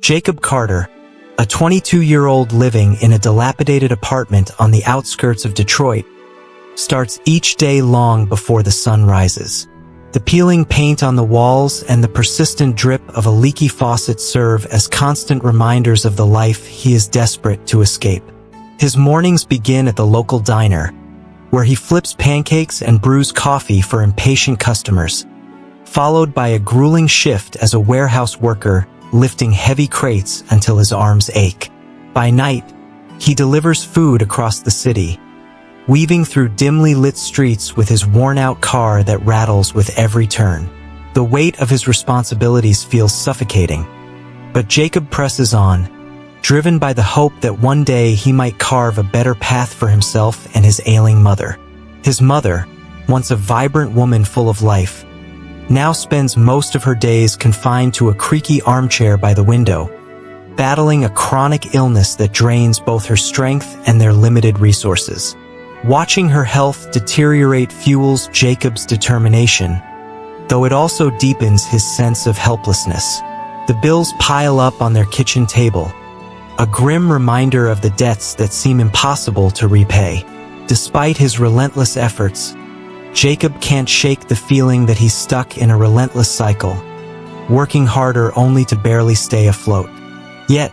Jacob Carter, a 22-year-old living in a dilapidated apartment on the outskirts of Detroit, starts each day long before the sun rises. The peeling paint on the walls and the persistent drip of a leaky faucet serve as constant reminders of the life he is desperate to escape. His mornings begin at the local diner, where he flips pancakes and brews coffee for impatient customers, followed by a grueling shift as a warehouse worker lifting heavy crates until his arms ache. By night, he delivers food across the city, weaving through dimly lit streets with his worn-out car that rattles with every turn. The weight of his responsibilities feels suffocating, but Jacob presses on, driven by the hope that one day he might carve a better path for himself and his ailing mother. His mother, once a vibrant woman full of life, now spends most of her days confined to a creaky armchair by the window, battling a chronic illness that drains both her strength and their limited resources. Watching her health deteriorate fuels Jacob's determination, though it also deepens his sense of helplessness. The bills pile up on their kitchen table, a grim reminder of the debts that seem impossible to repay. Despite his relentless efforts, Jacob can't shake the feeling that he's stuck in a relentless cycle, working harder only to barely stay afloat. Yet,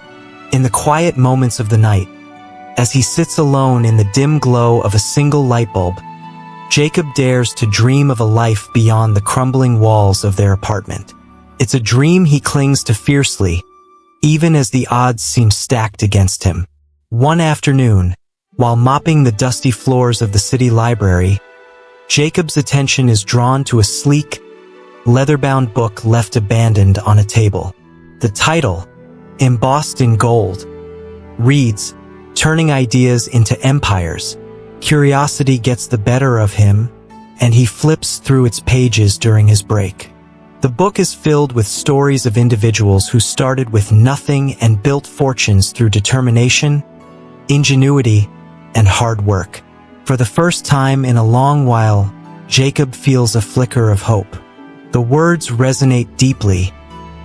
in the quiet moments of the night, as he sits alone in the dim glow of a single light bulb, Jacob dares to dream of a life beyond the crumbling walls of their apartment. It's a dream he clings to fiercely, even as the odds seem stacked against him. One afternoon, while mopping the dusty floors of the city library, Jacob's attention is drawn to a sleek, leather-bound book left abandoned on a table. The title, embossed in gold, reads, "Turning Ideas into Empires." Curiosity gets the better of him, and he flips through its pages during his break. The book is filled with stories of individuals who started with nothing and built fortunes through determination, ingenuity, and hard work. For the first time in a long while, Jacob feels a flicker of hope. The words resonate deeply,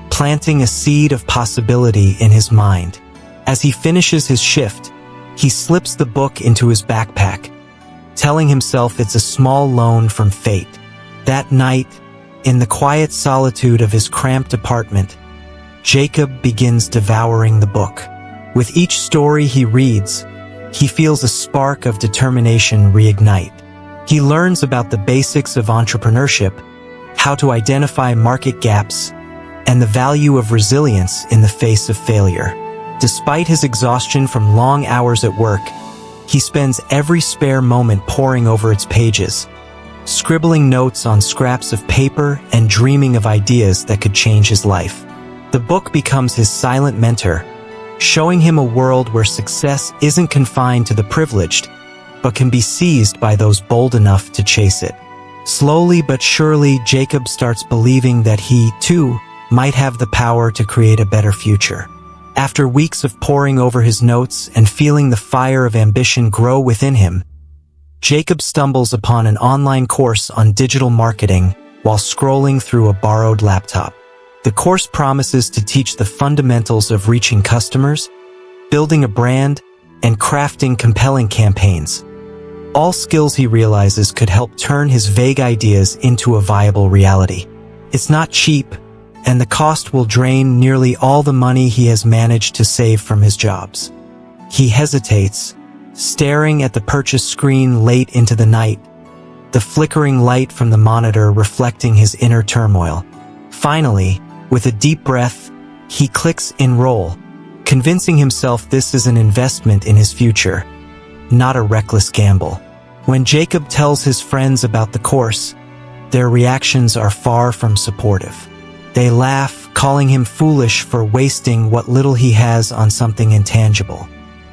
planting a seed of possibility in his mind. As he finishes his shift, he slips the book into his backpack, telling himself it's a small loan from fate. That night, in the quiet solitude of his cramped apartment, Jacob begins devouring the book. With each story he reads, he feels a spark of determination reignite. He learns about the basics of entrepreneurship, how to identify market gaps, and the value of resilience in the face of failure. Despite his exhaustion from long hours at work, he spends every spare moment poring over its pages, scribbling notes on scraps of paper and dreaming of ideas that could change his life. The book becomes his silent mentor, showing him a world where success isn't confined to the privileged, but can be seized by those bold enough to chase it. Slowly but surely, Jacob starts believing that he, too, might have the power to create a better future. After weeks of poring over his notes and feeling the fire of ambition grow within him, Jacob stumbles upon an online course on digital marketing while scrolling through a borrowed laptop. The course promises to teach the fundamentals of reaching customers, building a brand, and crafting compelling campaigns. All skills he realizes could help turn his vague ideas into a viable reality. It's not cheap, and the cost will drain nearly all the money he has managed to save from his jobs. He hesitates, staring at the purchase screen late into the night, the flickering light from the monitor reflecting his inner turmoil. Finally, with a deep breath, he clicks enroll, convincing himself this is an investment in his future, not a reckless gamble. When Jacob tells his friends about the course, their reactions are far from supportive. They laugh, calling him foolish for wasting what little he has on something intangible.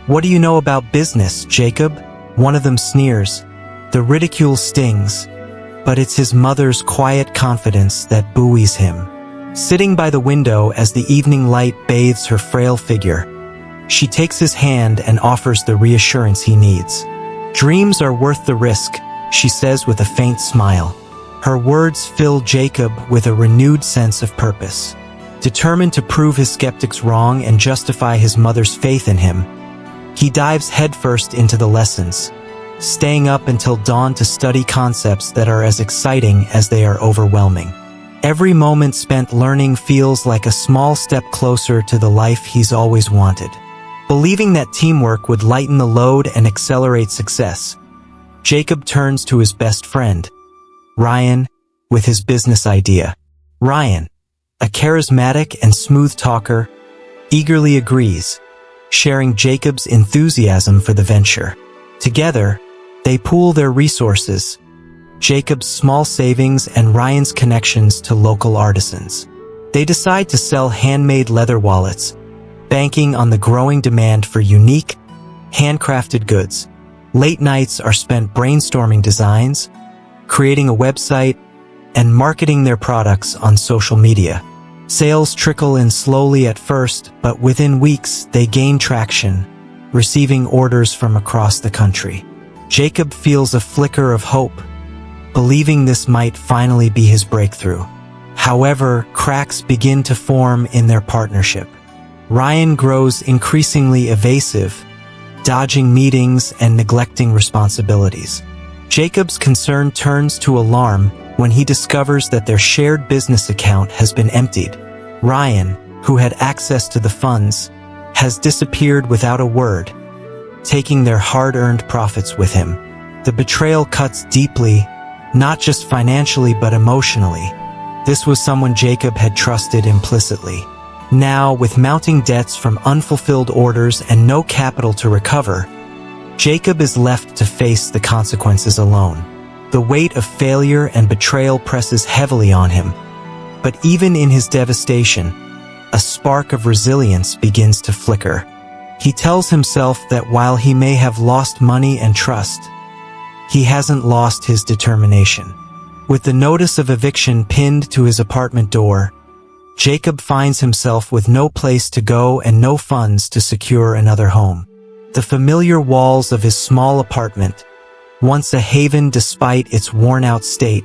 "What do you know about business, Jacob?" one of them sneers. The ridicule stings, but it's his mother's quiet confidence that buoys him. Sitting by the window as the evening light bathes her frail figure, she takes his hand and offers the reassurance he needs. "Dreams are worth the risk," she says with a faint smile. Her words fill Jacob with a renewed sense of purpose. Determined to prove his skeptics wrong and justify his mother's faith in him, he dives headfirst into the lessons, staying up until dawn to study concepts that are as exciting as they are overwhelming. Every moment spent learning feels like a small step closer to the life he's always wanted. Believing that teamwork would lighten the load and accelerate success, Jacob turns to his best friend, Ryan, with his business idea. Ryan, a charismatic and smooth talker, eagerly agrees, sharing Jacob's enthusiasm for the venture. Together, they pool their resources, Jacob's small savings and Ryan's connections to local artisans. They decide to sell handmade leather wallets, banking on the growing demand for unique, handcrafted goods. Late nights are spent brainstorming designs, creating a website, and marketing their products on social media. Sales trickle in slowly at first, but within weeks they gain traction, receiving orders from across the country. Jacob feels a flicker of hope, believing this might finally be his breakthrough. However, cracks begin to form in their partnership. Ryan grows increasingly evasive, dodging meetings and neglecting responsibilities. Jacob's concern turns to alarm when he discovers that their shared business account has been emptied. Ryan, who had access to the funds, has disappeared without a word, taking their hard-earned profits with him. The betrayal cuts deeply, not just financially but emotionally. This was someone Jacob had trusted implicitly. Now, with mounting debts from unfulfilled orders and no capital to recover, Jacob is left to face the consequences alone. The weight of failure and betrayal presses heavily on him. But even in his devastation, a spark of resilience begins to flicker. He tells himself that while he may have lost money and trust, he hasn't lost his determination. With the notice of eviction pinned to his apartment door, Jacob finds himself with no place to go and no funds to secure another home. The familiar walls of his small apartment, once a haven despite its worn-out state,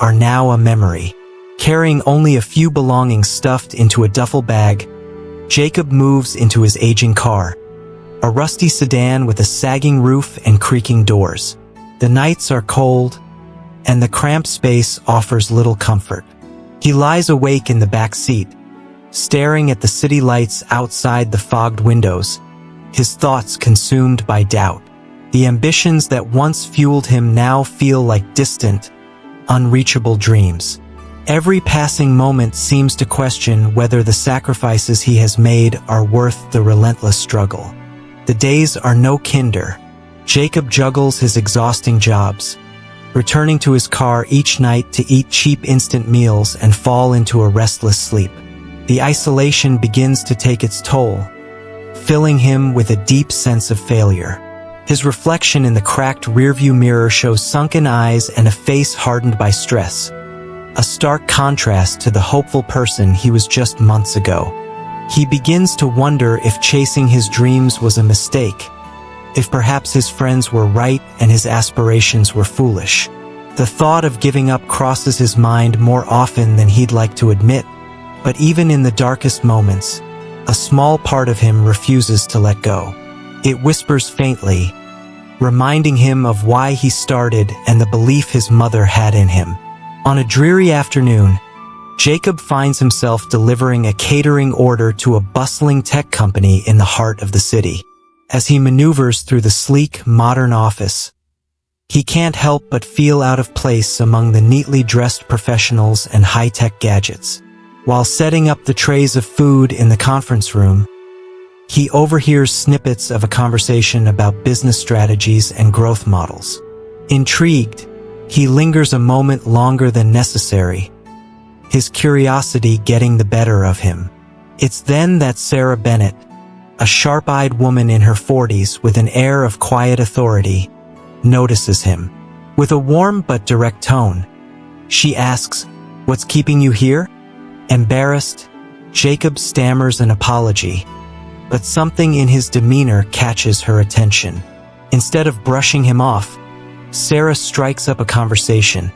are now a memory. Carrying only a few belongings stuffed into a duffel bag, Jacob moves into his aging car, a rusty sedan with a sagging roof and creaking doors. The nights are cold, and the cramped space offers little comfort. He lies awake in the back seat, staring at the city lights outside the fogged windows, his thoughts consumed by doubt. The ambitions that once fueled him now feel like distant, unreachable dreams. Every passing moment seems to question whether the sacrifices he has made are worth the relentless struggle. The days are no kinder. Jacob juggles his exhausting jobs, returning to his car each night to eat cheap instant meals and fall into a restless sleep. The isolation begins to take its toll, filling him with a deep sense of failure. His reflection in the cracked rearview mirror shows sunken eyes and a face hardened by stress, a stark contrast to the hopeful person he was just months ago. He begins to wonder if chasing his dreams was a mistake, if perhaps his friends were right and his aspirations were foolish. The thought of giving up crosses his mind more often than he'd like to admit, but even in the darkest moments, a small part of him refuses to let go. It whispers faintly, reminding him of why he started and the belief his mother had in him. On a dreary afternoon, Jacob finds himself delivering a catering order to a bustling tech company in the heart of the city. As he maneuvers through the sleek, modern office, he can't help but feel out of place among the neatly dressed professionals and high-tech gadgets. While setting up the trays of food in the conference room, he overhears snippets of a conversation about business strategies and growth models. Intrigued, he lingers a moment longer than necessary, his curiosity getting the better of him. It's then that Sarah Bennett, a sharp-eyed woman in her 40s with an air of quiet authority, notices him. With a warm but direct tone, she asks, "What's keeping you here?" Embarrassed, Jacob stammers an apology, but something in his demeanor catches her attention. Instead of brushing him off, Sarah strikes up a conversation,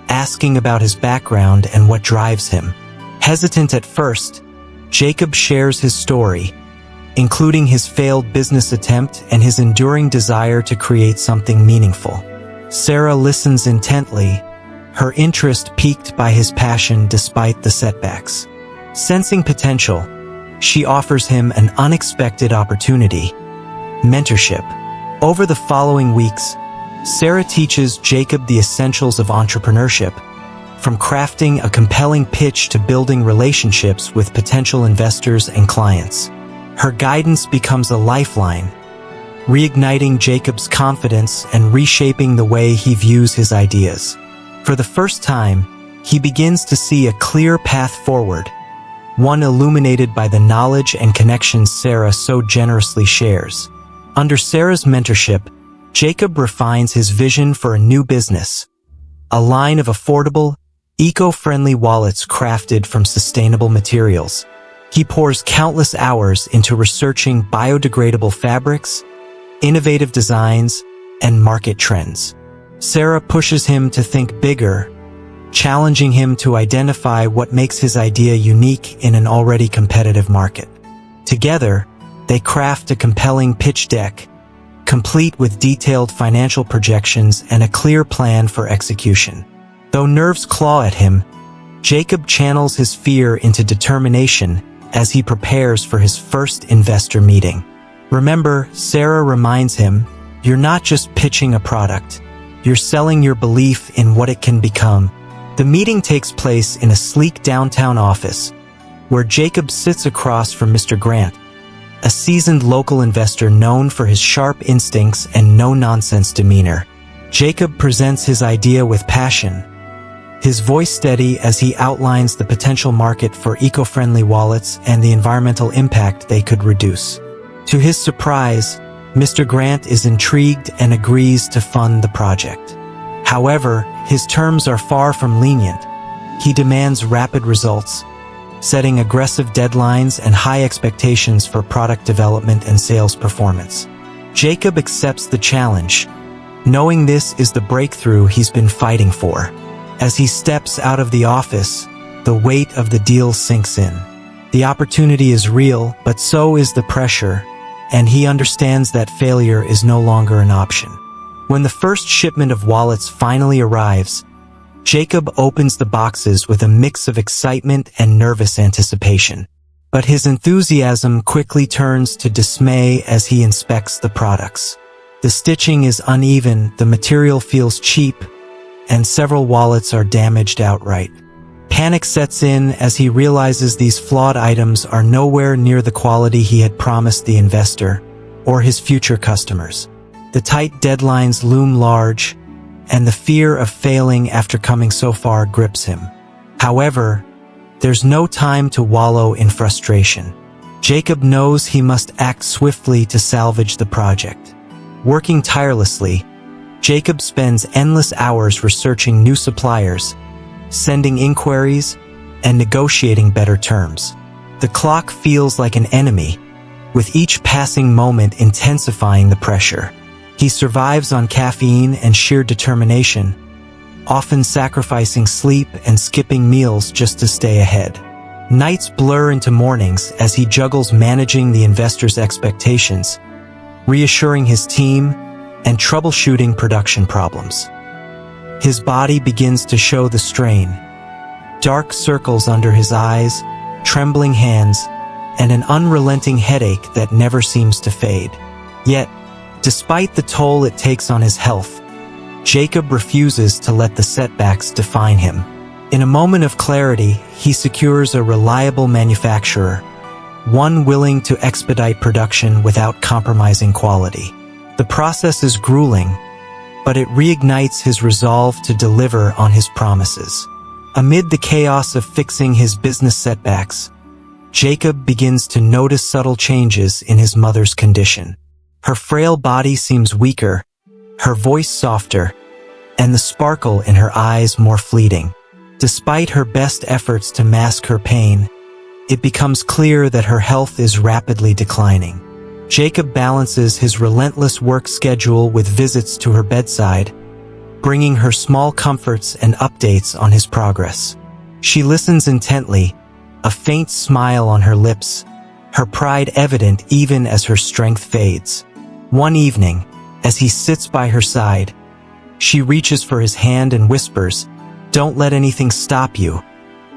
asking about his background and what drives him. Hesitant at first, Jacob shares his story, including his failed business attempt and his enduring desire to create something meaningful. Sarah listens intently, her interest piqued by his passion despite the setbacks. Sensing potential, she offers him an unexpected opportunity: mentorship. Over the following weeks, Sarah teaches Jacob the essentials of entrepreneurship, from crafting a compelling pitch to building relationships with potential investors and clients. Her guidance becomes a lifeline, reigniting Jacob's confidence and reshaping the way he views his ideas. For the first time, he begins to see a clear path forward, one illuminated by the knowledge and connections Sarah so generously shares. Under Sarah's mentorship, Jacob refines his vision for a new business, a line of affordable, eco-friendly wallets crafted from sustainable materials. He pours countless hours into researching biodegradable fabrics, innovative designs, and market trends. Sarah pushes him to think bigger, challenging him to identify what makes his idea unique in an already competitive market. Together, they craft a compelling pitch deck, complete with detailed financial projections and a clear plan for execution. Though nerves claw at him, Jacob channels his fear into determination as he prepares for his first investor meeting. Remember, Sarah reminds him, "You're not just pitching a product, you're selling your belief in what it can become." The meeting takes place in a sleek downtown office, where Jacob sits across from Mr. Grant, a seasoned local investor known for his sharp instincts and no-nonsense demeanor. Jacob presents his idea with passion, his voice steady as he outlines the potential market for eco-friendly wallets and the environmental impact they could reduce. To his surprise, Mr. Grant is intrigued and agrees to fund the project. However, his terms are far from lenient. He demands rapid results, setting aggressive deadlines and high expectations for product development and sales performance. Jacob accepts the challenge, knowing this is the breakthrough he's been fighting for. As he steps out of the office, the weight of the deal sinks in. The opportunity is real, but so is the pressure, and he understands that failure is no longer an option. When the first shipment of wallets finally arrives, Jacob opens the boxes with a mix of excitement and nervous anticipation. But his enthusiasm quickly turns to dismay as he inspects the products. The stitching is uneven, the material feels cheap, and several wallets are damaged outright. Panic sets in as he realizes these flawed items are nowhere near the quality he had promised the investor or his future customers. The tight deadlines loom large, and the fear of failing after coming so far grips him. However, there's no time to wallow in frustration. Jacob knows he must act swiftly to salvage the project. Working tirelessly, Jacob spends endless hours researching new suppliers, sending inquiries, and negotiating better terms. The clock feels like an enemy, with each passing moment intensifying the pressure. He survives on caffeine and sheer determination, often sacrificing sleep and skipping meals just to stay ahead. Nights blur into mornings as he juggles managing the investor's expectations, reassuring his team, and troubleshooting production problems. His body begins to show the strain. Dark circles under his eyes, trembling hands, and an unrelenting headache that never seems to fade. Yet, despite the toll it takes on his health, Jacob refuses to let the setbacks define him. In a moment of clarity, he secures a reliable manufacturer, one willing to expedite production without compromising quality. The process is grueling, but it reignites his resolve to deliver on his promises. Amid the chaos of fixing his business setbacks, Jacob begins to notice subtle changes in his mother's condition. Her frail body seems weaker, her voice softer, and the sparkle in her eyes more fleeting. Despite her best efforts to mask her pain, it becomes clear that her health is rapidly declining. Jacob balances his relentless work schedule with visits to her bedside, bringing her small comforts and updates on his progress. She listens intently, a faint smile on her lips, her pride evident even as her strength fades. One evening, as he sits by her side, she reaches for his hand and whispers, "Don't let anything stop you,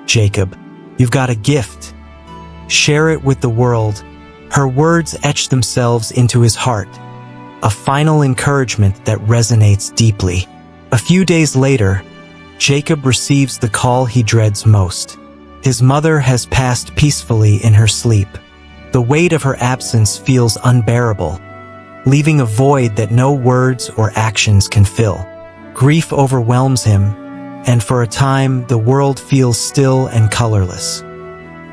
Jacob. You've got a gift. Share it with the world." Her words etch themselves into his heart, a final encouragement that resonates deeply. A few days later, Jacob receives the call he dreads most. His mother has passed peacefully in her sleep. The weight of her absence feels unbearable, leaving a void that no words or actions can fill. Grief overwhelms him, and for a time the world feels still and colorless.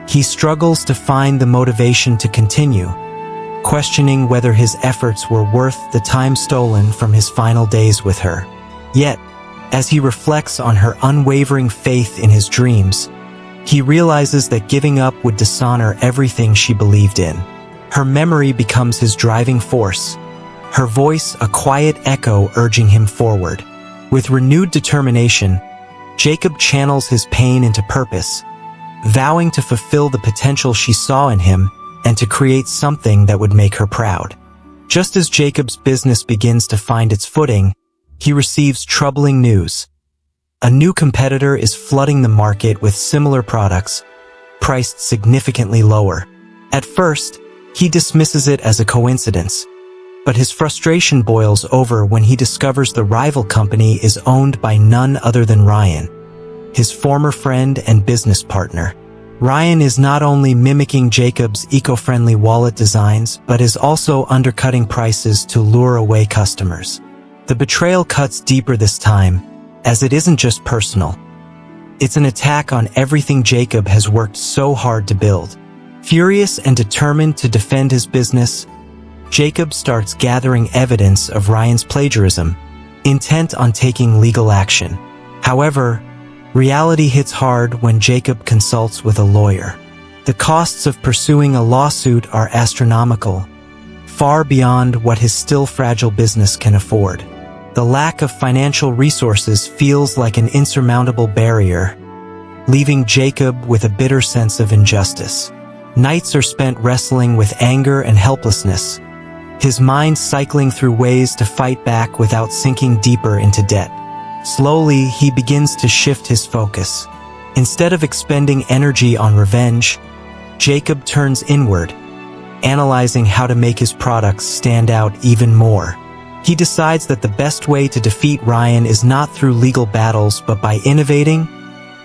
He struggles to find the motivation to continue, questioning whether his efforts were worth the time stolen from his final days with her. Yet, as he reflects on her unwavering faith in his dreams, he realizes that giving up would dishonor everything she believed in. Her memory becomes his driving force, her voice a quiet echo urging him forward. With renewed determination, Jacob channels his pain into purpose, vowing to fulfill the potential she saw in him and to create something that would make her proud. Just as Jacob's business begins to find its footing, he receives troubling news. A new competitor is flooding the market with similar products, priced significantly lower. At first, he dismisses it as a coincidence, but his frustration boils over when he discovers the rival company is owned by none other than Ryan, his former friend and business partner. Ryan is not only mimicking Jacob's eco-friendly wallet designs, but is also undercutting prices to lure away customers. The betrayal cuts deeper this time, as it isn't just personal. It's an attack on everything Jacob has worked so hard to build. Furious and determined to defend his business, Jacob starts gathering evidence of Ryan's plagiarism, intent on taking legal action. However, reality hits hard when Jacob consults with a lawyer. The costs of pursuing a lawsuit are astronomical, far beyond what his still fragile business can afford. The lack of financial resources feels like an insurmountable barrier, leaving Jacob with a bitter sense of injustice. Nights are spent wrestling with anger and helplessness, his mind cycling through ways to fight back without sinking deeper into debt. Slowly, he begins to shift his focus. Instead of expending energy on revenge, Jacob turns inward, analyzing how to make his products stand out even more. He decides that the best way to defeat Ryan is not through legal battles but by innovating,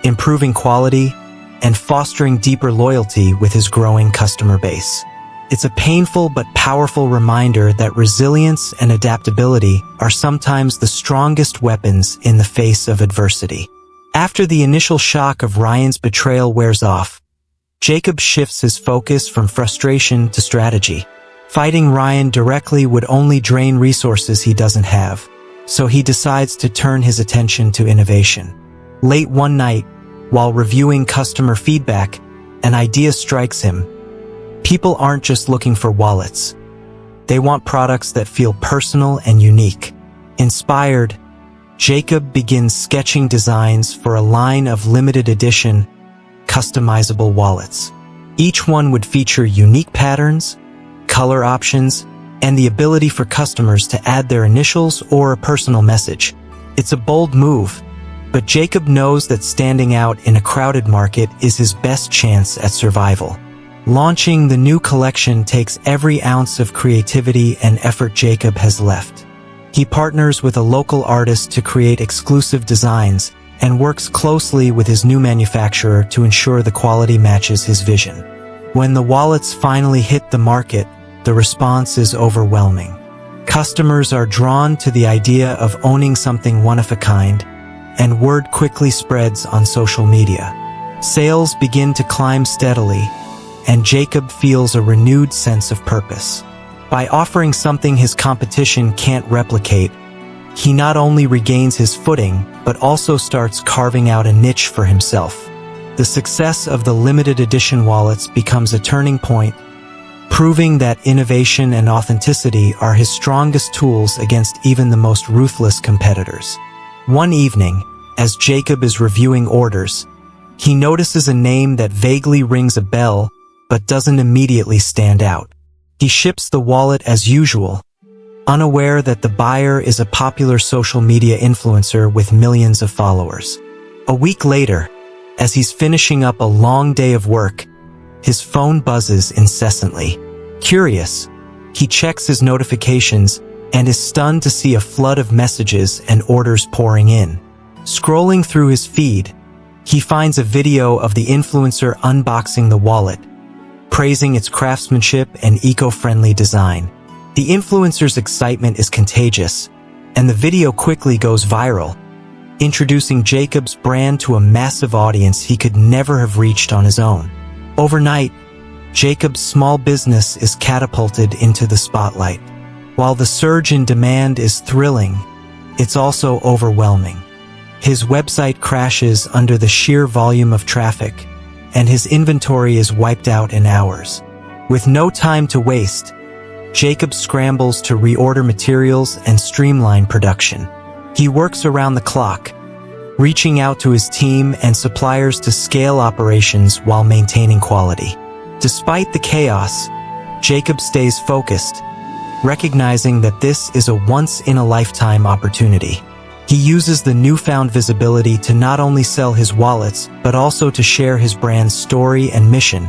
improving quality, and fostering deeper loyalty with his growing customer base. It's a painful but powerful reminder that resilience and adaptability are sometimes the strongest weapons in the face of adversity. After the initial shock of Ryan's betrayal wears off, Jacob shifts his focus from frustration to strategy. Fighting Ryan directly would only drain resources he doesn't have, so he decides to turn his attention to innovation. Late one night, while reviewing customer feedback, an idea strikes him. People aren't just looking for wallets. They want products that feel personal and unique. Inspired, Jacob begins sketching designs for a line of limited edition, customizable wallets. Each one would feature unique patterns, color options, and the ability for customers to add their initials or a personal message. It's a bold move, but Jacob knows that standing out in a crowded market is his best chance at survival. Launching the new collection takes every ounce of creativity and effort Jacob has left. He partners with a local artist to create exclusive designs and works closely with his new manufacturer to ensure the quality matches his vision. When the wallets finally hit the market, the response is overwhelming. Customers are drawn to the idea of owning something one of a kind, and word quickly spreads on social media. Sales begin to climb steadily, and Jacob feels a renewed sense of purpose. By offering something his competition can't replicate, he not only regains his footing, but also starts carving out a niche for himself. The success of the limited edition wallets becomes a turning point, proving that innovation and authenticity are his strongest tools against even the most ruthless competitors. One evening, as Jacob is reviewing orders, He notices a name that vaguely rings a bell, but doesn't immediately stand out. He ships the wallet as usual, unaware that the buyer is a popular social media influencer with millions of followers. A week later, as he's finishing up a long day of work, his phone buzzes incessantly. Curious, he checks his notifications and is stunned to see a flood of messages and orders pouring in. Scrolling through his feed, he finds a video of the influencer unboxing the wallet, praising its craftsmanship and eco-friendly design. The influencer's excitement is contagious, and the video quickly goes viral, introducing Jacob's brand to a massive audience he could never have reached on his own. Overnight, Jacob's small business is catapulted into the spotlight. While the surge in demand is thrilling, it's also overwhelming. His website crashes under the sheer volume of traffic, and his inventory is wiped out in hours. With no time to waste, Jacob scrambles to reorder materials and streamline production. He works around the clock, reaching out to his team and suppliers to scale operations while maintaining quality. Despite the chaos, Jacob stays focused, recognizing that this is a once-in-a-lifetime opportunity. He uses the newfound visibility to not only sell his wallets, but also to share his brand's story and mission,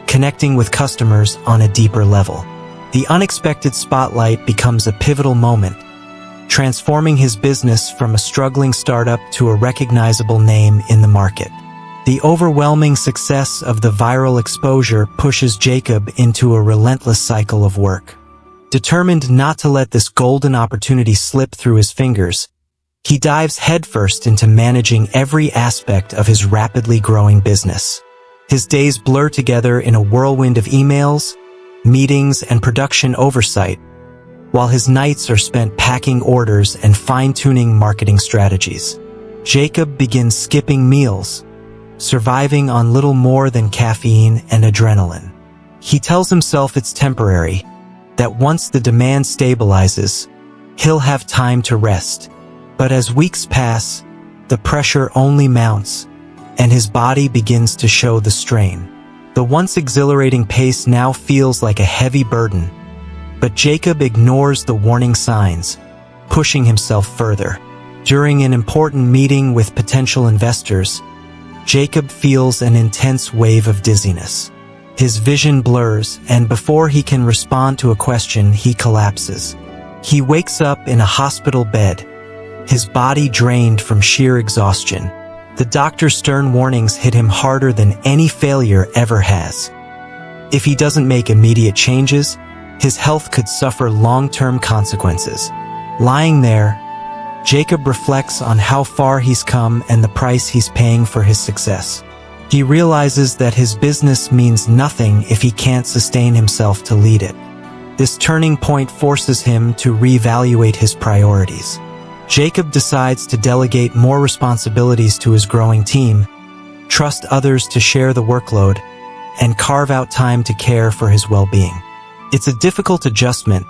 connecting with customers on a deeper level. The unexpected spotlight becomes a pivotal moment, transforming his business from a struggling startup to a recognizable name in the market. The overwhelming success of the viral exposure pushes Jacob into a relentless cycle of work. Determined not to let this golden opportunity slip through his fingers, he dives headfirst into managing every aspect of his rapidly growing business. His days blur together in a whirlwind of emails, meetings, and production oversight, while his nights are spent packing orders and fine-tuning marketing strategies. Jacob begins skipping meals, surviving on little more than caffeine and adrenaline. He tells himself it's temporary, that once the demand stabilizes, he'll have time to rest. But as weeks pass, the pressure only mounts, and his body begins to show the strain. The once exhilarating pace now feels like a heavy burden, but Jacob ignores the warning signs, pushing himself further. During an important meeting with potential investors, Jacob feels an intense wave of dizziness. His vision blurs, and before he can respond to a question, he collapses. He wakes up in a hospital bed, his body drained from sheer exhaustion. The doctor's stern warnings hit him harder than any failure ever has. If he doesn't make immediate changes, his health could suffer long-term consequences. Lying there, Jacob reflects on how far he's come and the price he's paying for his success. He realizes that his business means nothing if he can't sustain himself to lead it. This turning point forces him to reevaluate his priorities. Jacob decides to delegate more responsibilities to his growing team, trust others to share the workload, and carve out time to care for his well-being. It's a difficult adjustment,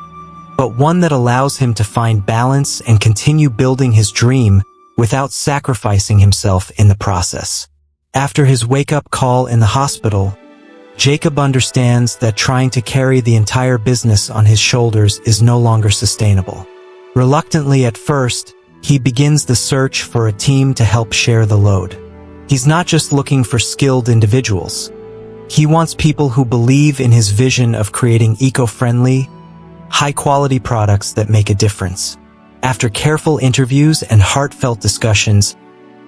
but one that allows him to find balance and continue building his dream without sacrificing himself in the process. After his wake-up call in the hospital, Jacob understands that trying to carry the entire business on his shoulders is no longer sustainable. Reluctantly at first, he begins the search for a team to help share the load. He's not just looking for skilled individuals. He wants people who believe in his vision of creating eco-friendly, high-quality products that make a difference. After careful interviews and heartfelt discussions,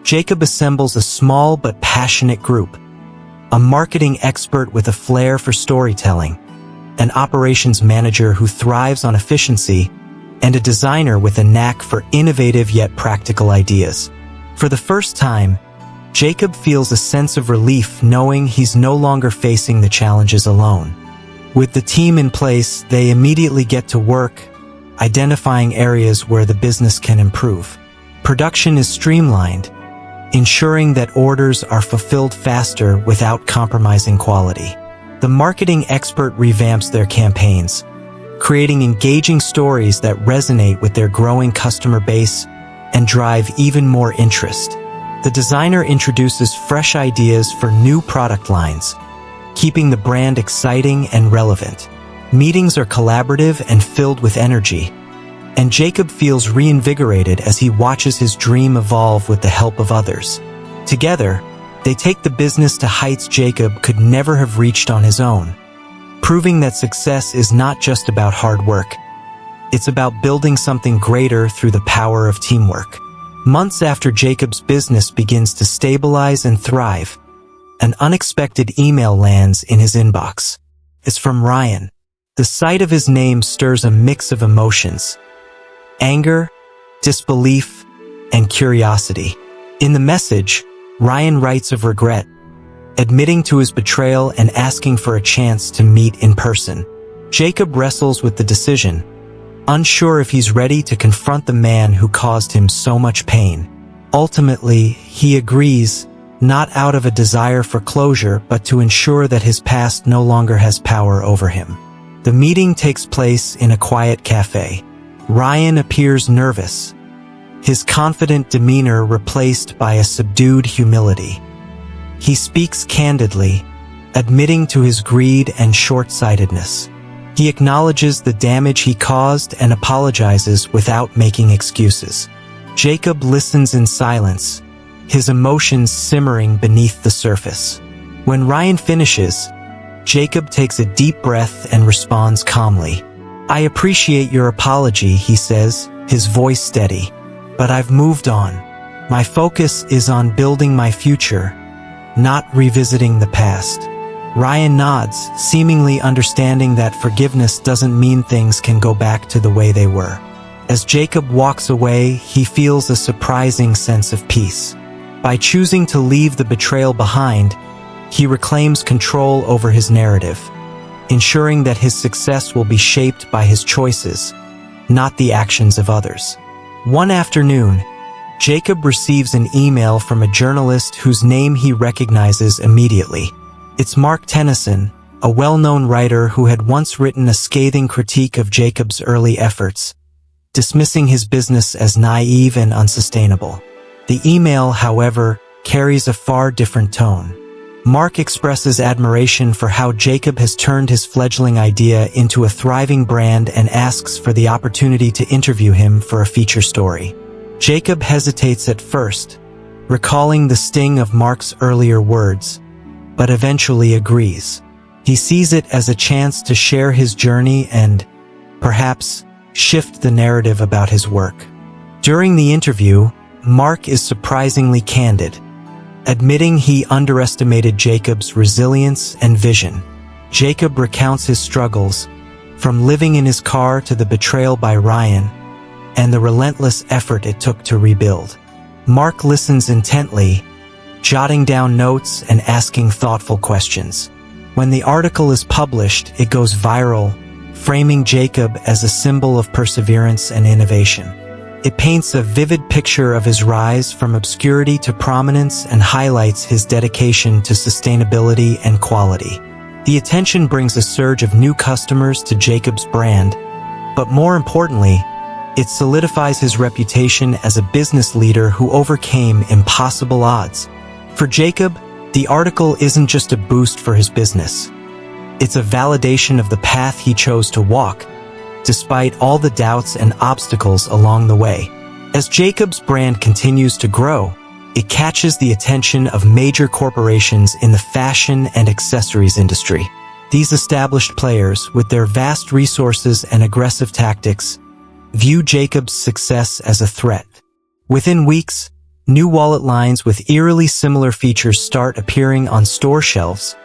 Jacob assembles a small but passionate group: a marketing expert with a flair for storytelling, an operations manager who thrives on efficiency, and a designer with a knack for innovative yet practical ideas. For the first time, Jacob feels a sense of relief knowing he's no longer facing the challenges alone. With the team in place, they immediately get to work, identifying areas where the business can improve. Production is streamlined, ensuring that orders are fulfilled faster without compromising quality. The marketing expert revamps their campaigns, creating engaging stories that resonate with their growing customer base and drive even more interest. The designer introduces fresh ideas for new product lines, keeping the brand exciting and relevant. Meetings are collaborative and filled with energy, and Jacob feels reinvigorated as he watches his dream evolve with the help of others. Together, they take the business to heights Jacob could never have reached on his own, proving that success is not just about hard work. It's about building something greater through the power of teamwork. Months after Jacob's business begins to stabilize and thrive, an unexpected email lands in his inbox. It's from Ryan. The sight of his name stirs a mix of emotions: anger, disbelief, and curiosity. In the message, Ryan writes of regret, admitting to his betrayal and asking for a chance to meet in person. Jacob wrestles with the decision, unsure if he's ready to confront the man who caused him so much pain. Ultimately, he agrees, not out of a desire for closure, but to ensure that his past no longer has power over him. The meeting takes place in a quiet cafe. Ryan appears nervous, his confident demeanor replaced by a subdued humility. He speaks candidly, admitting to his greed and short-sightedness. He acknowledges the damage he caused and apologizes without making excuses. Jacob listens in silence, his emotions simmering beneath the surface. When Ryan finishes, Jacob takes a deep breath and responds calmly. "I appreciate your apology," he says, his voice steady. "But I've moved on. My focus is on building my future, not revisiting the past." Ryan nods, seemingly understanding that forgiveness doesn't mean things can go back to the way they were. As Jacob walks away, he feels a surprising sense of peace. By choosing to leave the betrayal behind, he reclaims control over his narrative, ensuring that his success will be shaped by his choices, not the actions of others. One afternoon, Jacob receives an email from a journalist whose name he recognizes immediately. It's Mark Tennyson, a well-known writer who had once written a scathing critique of Jacob's early efforts, dismissing his business as naive and unsustainable. The email, however, carries a far different tone. Mark expresses admiration for how Jacob has turned his fledgling idea into a thriving brand and asks for the opportunity to interview him for a feature story. Jacob hesitates at first, recalling the sting of Mark's earlier words, but eventually agrees. He sees it as a chance to share his journey and, perhaps, shift the narrative about his work. During the interview, Mark is surprisingly candid, admitting he underestimated Jacob's resilience and vision. Jacob recounts his struggles, from living in his car to the betrayal by Ryan, and the relentless effort it took to rebuild. Mark listens intently, jotting down notes and asking thoughtful questions. When the article is published, it goes viral, framing Jacob as a symbol of perseverance and innovation. It paints a vivid picture of his rise from obscurity to prominence and highlights his dedication to sustainability and quality. The attention brings a surge of new customers to Jacob's brand, but more importantly, it solidifies his reputation as a business leader who overcame impossible odds. For Jacob, the article isn't just a boost for his business. It's a validation of the path he chose to walk, despite all the doubts and obstacles along the way. As Jacob's brand continues to grow, it catches the attention of major corporations in the fashion and accessories industry. These established players, with their vast resources and aggressive tactics, view Jacob's success as a threat. Within weeks, new wallet lines with eerily similar features start appearing on store shelves,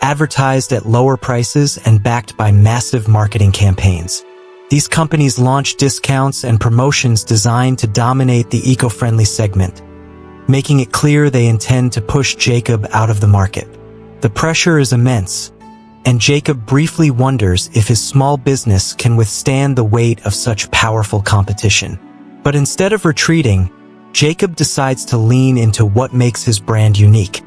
advertised at lower prices and backed by massive marketing campaigns. These companies launch discounts and promotions designed to dominate the eco-friendly segment, making it clear they intend to push Jacob out of the market. The pressure is immense, and Jacob briefly wonders if his small business can withstand the weight of such powerful competition. But instead of retreating, Jacob decides to lean into what makes his brand unique: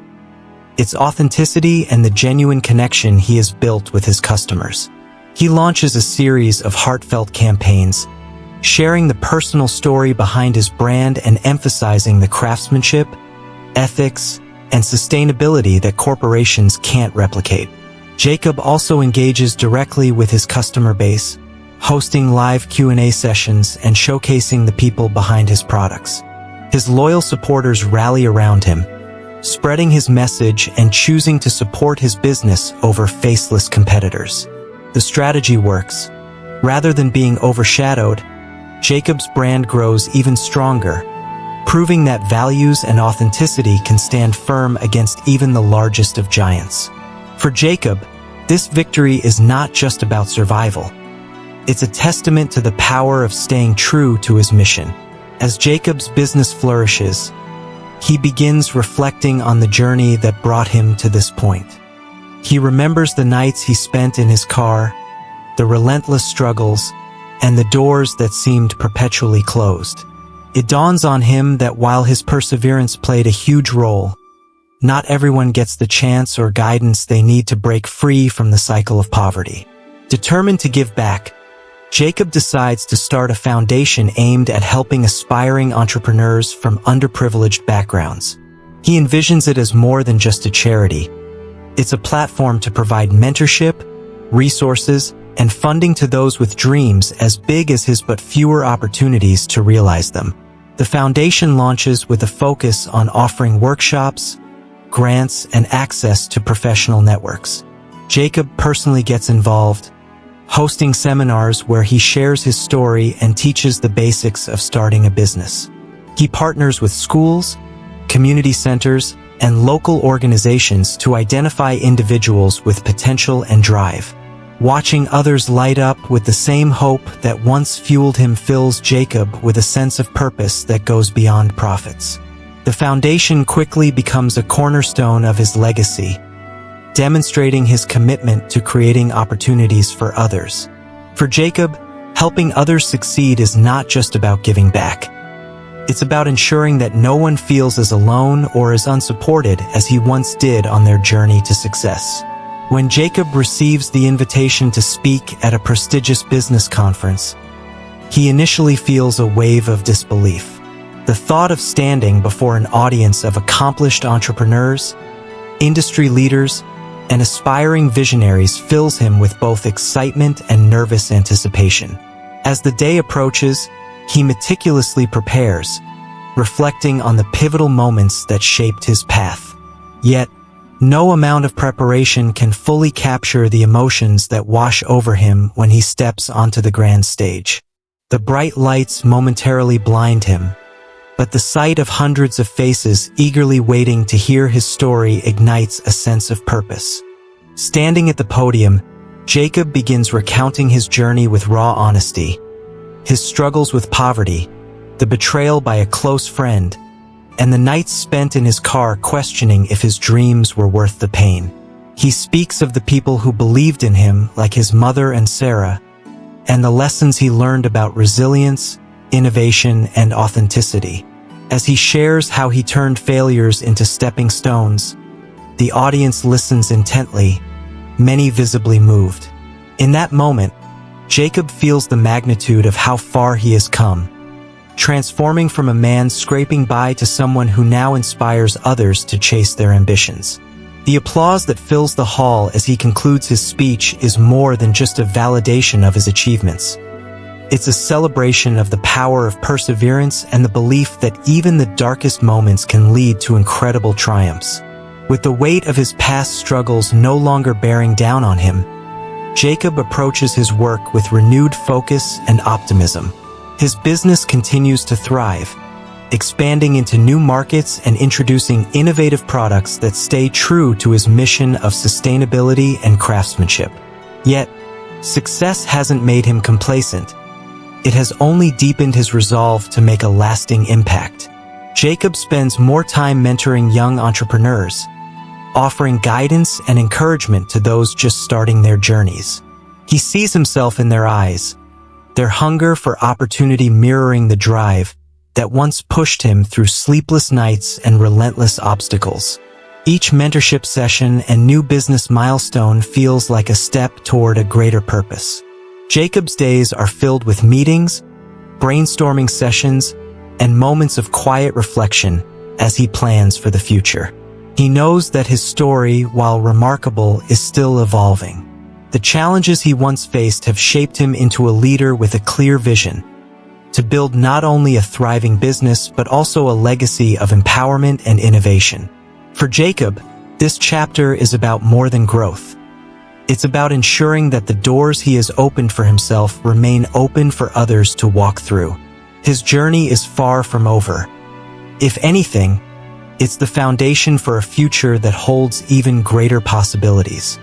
its authenticity and the genuine connection he has built with his customers. He launches a series of heartfelt campaigns, sharing the personal story behind his brand and emphasizing the craftsmanship, ethics, and sustainability that corporations can't replicate. Jacob also engages directly with his customer base, hosting live Q&A sessions and showcasing the people behind his products. His loyal supporters rally around him, spreading his message and choosing to support his business over faceless competitors. The strategy works. Rather than being overshadowed, Jacob's brand grows even stronger, proving that values and authenticity can stand firm against even the largest of giants. For Jacob, this victory is not just about survival. It's a testament to the power of staying true to his mission. As Jacob's business flourishes, he begins reflecting on the journey that brought him to this point. He remembers the nights he spent in his car, the relentless struggles, and the doors that seemed perpetually closed. It dawns on him that while his perseverance played a huge role, not everyone gets the chance or guidance they need to break free from the cycle of poverty. Determined to give back, Jacob decides to start a foundation aimed at helping aspiring entrepreneurs from underprivileged backgrounds. He envisions it as more than just a charity. It's a platform to provide mentorship, resources, and funding to those with dreams as big as his but fewer opportunities to realize them. The foundation launches with a focus on offering workshops, grants, and access to professional networks. Jacob personally gets involved, hosting seminars where he shares his story and teaches the basics of starting a business. He partners with schools, community centers, and local organizations to identify individuals with potential and drive. Watching others light up with the same hope that once fueled him fills Jacob with a sense of purpose that goes beyond profits. The foundation quickly becomes a cornerstone of his legacy, demonstrating his commitment to creating opportunities for others. For Jacob, helping others succeed is not just about giving back. It's about ensuring that no one feels as alone or as unsupported as he once did on their journey to success. When Jacob receives the invitation to speak at a prestigious business conference, he initially feels a wave of disbelief. The thought of standing before an audience of accomplished entrepreneurs, industry leaders, and aspiring visionaries fills him with both excitement and nervous anticipation. As the day approaches, he meticulously prepares, reflecting on the pivotal moments that shaped his path. Yet, no amount of preparation can fully capture the emotions that wash over him when he steps onto the grand stage. The bright lights momentarily blind him, but the sight of hundreds of faces eagerly waiting to hear his story ignites a sense of purpose. Standing at the podium, Jacob begins recounting his journey with raw honesty, his struggles with poverty, the betrayal by a close friend, and the nights spent in his car questioning if his dreams were worth the pain. He speaks of the people who believed in him, like his mother and Sarah, and the lessons he learned about resilience, innovation, and authenticity. As he shares how he turned failures into stepping stones, the audience listens intently, many visibly moved. In that moment, Jacob feels the magnitude of how far he has come, transforming from a man scraping by to someone who now inspires others to chase their ambitions. The applause that fills the hall as he concludes his speech is more than just a validation of his achievements. It's a celebration of the power of perseverance and the belief that even the darkest moments can lead to incredible triumphs. With the weight of his past struggles no longer bearing down on him, Jacob approaches his work with renewed focus and optimism. His business continues to thrive, expanding into new markets and introducing innovative products that stay true to his mission of sustainability and craftsmanship. Yet, success hasn't made him complacent. It has only deepened his resolve to make a lasting impact. Jacob spends more time mentoring young entrepreneurs, offering guidance and encouragement to those just starting their journeys. He sees himself in their eyes, their hunger for opportunity mirroring the drive that once pushed him through sleepless nights and relentless obstacles. Each mentorship session and new business milestone feels like a step toward a greater purpose. Jacob's days are filled with meetings, brainstorming sessions, and moments of quiet reflection as he plans for the future. He knows that his story, while remarkable, is still evolving. The challenges he once faced have shaped him into a leader with a clear vision, to build not only a thriving business but also a legacy of empowerment and innovation. For Jacob, this chapter is about more than growth. It's about ensuring that the doors he has opened for himself remain open for others to walk through. His journey is far from over. If anything, it's the foundation for a future that holds even greater possibilities.